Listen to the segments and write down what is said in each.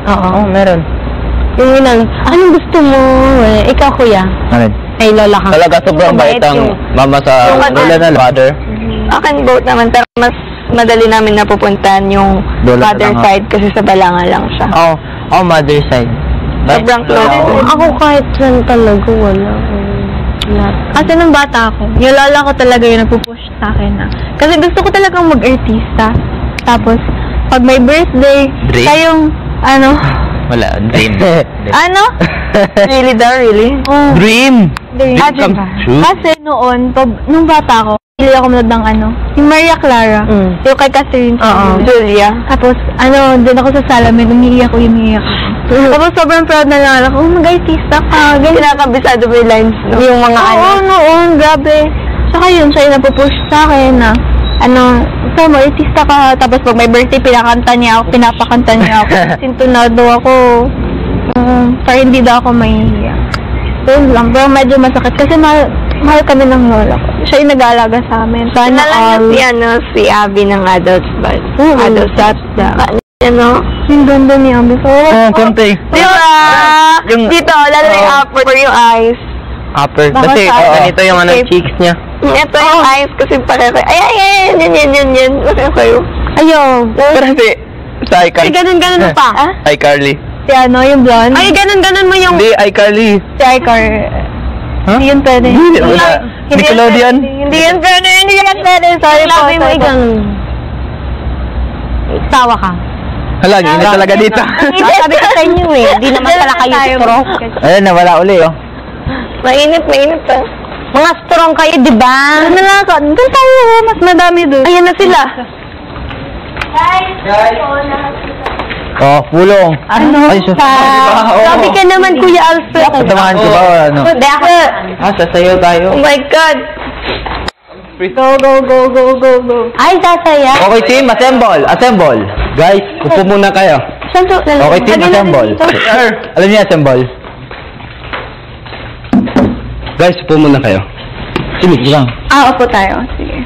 Oo, meron. Yung inang, anong gusto mo? Ikaw, kuya? Ano? Ay, lola ka. Talaga sobrang bait ang mama sa lola na father. Akin both naman, pero mas madali namin napupuntahan yung Lola father lang, side kasi sa Balanga lang siya. Oh, mother side. Sobrang close. Ako kahit saan talaga, wala. Kasi nung bata ako, yung lola ko talaga yung nagpupush sa akin na. Kasi gusto ko talagang mag-artista. Tapos, pag may birthday, Dream? kayong, ano? Wala, dream. Ano? Really daw, really? Oh, Dream! dream. Dream comes true? Kasi noon, nung bata ako, hindi ako manood ng ano, yung Maria Clara, yung kay Catherine, Julia. Tapos, din ako sa salamin, umiiyak ako. Tapos, sobrang proud na lang ako, mag-artista ka, ganyan. Kinakabisado mo yung lines, no? Yung mga Oo, noon, grabe. Saka yun, siya yung napupush sa akin na, gusto mo, artista ka. Tapos, pag may birthday, pinapakanta niya ako. Sintunado ako. Para hindi daw ako mahihiya. So, yun lang. Pero medyo masakit kasi mahal kami ng lola ko. Siya yung nag-aalaga sa amin. Sana si Abby ng adults, but adults at yung ganda ni Abby. Konti. Di ba? Dito, lalo na yung upper for yung eyes. Upper. Kasi, ganito yung cheeks niya. Ito yung eyes kasi pareho. Ay, yan. Pareho. Ayaw. Pero sa iCarly. Ay, ganun pa. iCarly. Si yung blonde. Ay, ganun mo yung... Hindi, iCarly. Si iCarly. Hindi yun pwede. Wala. Nickelodeon? Hindi yan pwede. Sorry po. Tawa ka. Hala, gina talaga dito. Sabi ko sa inyo Hindi naman pala kayo strong. Ayun, nawala uli Mainit pa. Mga strong kayo, di ba? Doon tayo. Mas madami doon. Ayan na sila. Pulong. Sabi ka naman, Kuya Alfred. Kasamahan ko ba o ano? Hindi ako. Sasayaw tayo. Oh my God! Go. Ay, sasaya. Okay team, assemble. Guys, upo muna kayo. Saan to? Okay team, assemble. Alam niyo assemble? Guys, upo muna kayo. Simig lang. Upo tayo. Sige.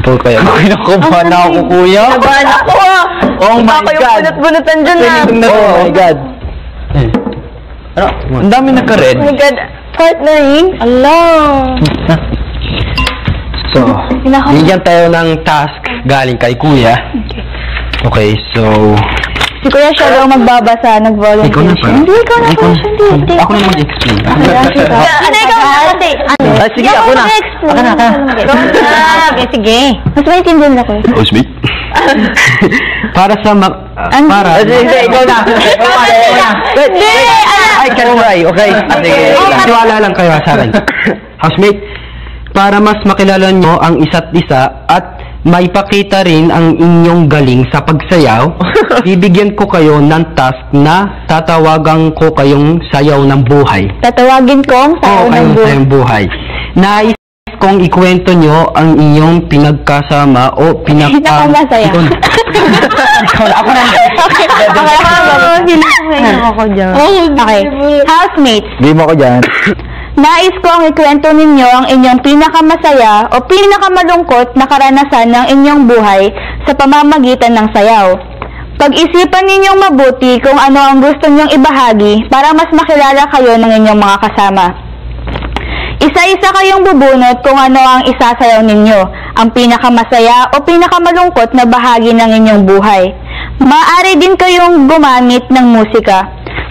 Upo kayo. Kinukuha na ako, kuya. Nabahan ako. Oh my God. Bunot-bunotan dyan na. Oh my God. Ano? Ang dami nagka-red. Oh my God. Partnering? Allah. So, bigyan tayo ng task galing kay kuya. Okay, so... Si Kuya siya daw magbabasa, nag-volunteer. Ikaw na pa. Hindi, ikaw na po. Hindi. Ako na mag-explain. Sige, ako na. Sige. Mas maintindihan ako. Osmit? Para sa... Ikaw na. I can try, okay? Sige, tiwala lang kayo sa akin. Housemate, para mas makilala nyo ang isa't isa at maipakita rin ang inyong galing sa pagsayaw, bibigyan ko kayo ng task na tatawagan ko kayong sayaw ng buhay. Tatawagin kong sayaw ng buhay. Nais kong ikwento nyo ang inyong pinagkasama o pinakamasaya. Ako na. Okay. Housemates. Di mo ko dyan. Nais kong ikwento ninyo ang inyong pinakamasaya o pinakamalungkot na karanasan ng inyong buhay sa pamamagitan ng sayaw. Pag-isipan ninyong mabuti kung ano ang gusto ninyong ibahagi para mas makilala kayo ng inyong mga kasama. Isa-isa kayong bubunot kung ano ang isasayaw ninyo, ang pinakamasaya o pinakamalungkot na bahagi ng inyong buhay. Maaari din kayong gumamit ng musika.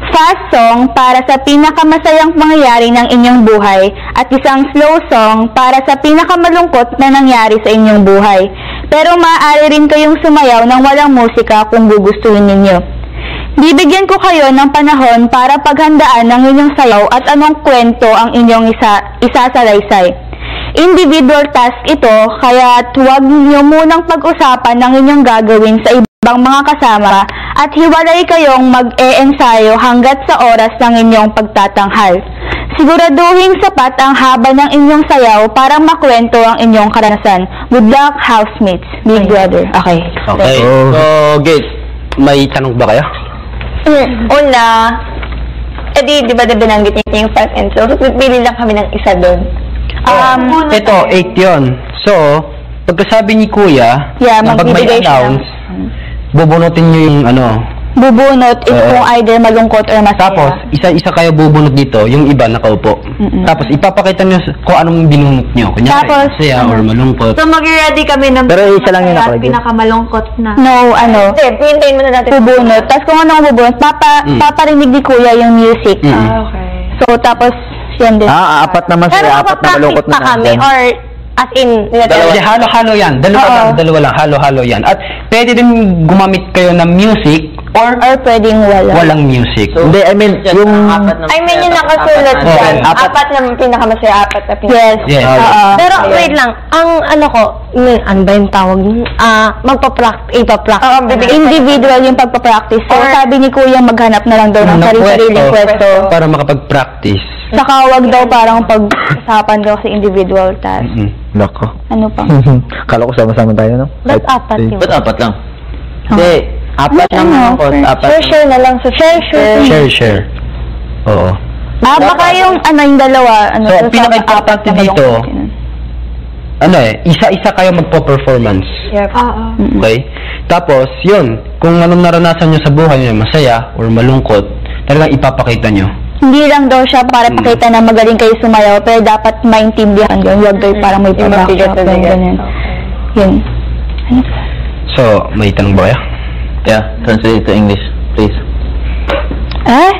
Fast song para sa pinakamasayang pangyayari ng inyong buhay at isang slow song para sa pinakamalungkot na nangyari sa inyong buhay. Pero maaari rin kayong sumayaw ng walang musika kung gugustuhin ninyo. Bibigyan ko kayo ng panahon para paghandaan ng inyong sayaw at anong kwento ang inyong isasalaysay. Individual task ito, kaya huwag niyo munang pag-usapan ng inyong gagawin sa ibang mga kasama at hiwalay kayong mag-e-ensayo hanggat sa oras ng inyong pagtatanghal. Siguraduhin sapat ang haba ng inyong sayaw para makwento ang inyong karanasan. Good luck, housemates. Big brother. Okay. Okay. So, Gate, may tanong ba kayo? Una, di ba binanggit niya yung 5 and so, pipili lang kami ng isa doon. Ito, 8 yun. So, pagkasabi ni Kuya, pag may announce, bubunutin nyo yung Bubunot is Oo. kung either malungkot or masaya. Tapos, isa-isa kayo bubunot dito, yung iba nakaupo. Tapos, ipapakita nyo kung anong binunot nyo. Kunyari, Tapos, masaya or malungkot. So, mag-ready kami ng Pero isa lang yung masaya at nakalagay. pinakamalungkot na. No, Hindi, pintayin muna natin. bubunot. Tapos kung anong bubunot, paparinig ni kuya yung music. Okay. So, tapos, yan din. Apat na Pero masaya, apat na malungkot pa na kami, nandyan. or as in, Hindi, halo-halo yan. Dalawa lang, halo-halo yan. At pwede din gumamit kayo ng music or Or pwedeng wala. walang music. Hindi, I mean, yung... I mean, yung nakasulat na- dyan. Oo. Apat na pinakamasaya, apat na Yes. Yes. Oo. Pero wait lang, ang ano ko, ano ba yung tawag nun? Ipa-practice. Individual yung pagpapractice. So, Or- sabi ni kuya maghanap na lang daw ng sarili-sariling pwesto. Para makapag-practice. Saka wag daw parang pag-usapan daw sa individual task. Nako. Ano pa? Kala ko sama-sama tayo, no? Ba't apat yun? Ba't apat lang? Hindi, apat lang Ano? ako. Apat lang. Share na lang sa share. Share. Oo. Baka yung yung dalawa. So, sa pinaka-importante apat na dito, malungkot. isa-isa kayo magpo-performance. Yep. Okay? Tapos, yun, kung anong naranasan nyo sa buhay nyo, masaya or malungkot, talagang ipapakita nyo. Hindi lang daw siya para pakita na magaling kayo sumayaw, pero dapat maintindihan yun. Huwag daw parang may mabigat pa-backshot. na bigat. Ganyan. Yun. So, may tanong ba kayo? Yeah, translate to English, please. Eh?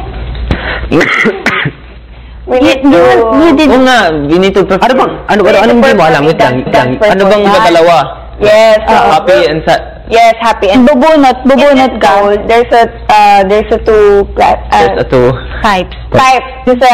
We need You did... Oo nga, we need to Ano bang, anong hindi mo alam? Wait lang. Ano bang dalawa? Yes. Happy and sad. Yes, happy. And Bubunot ka. there's a two There's a two. types. There's a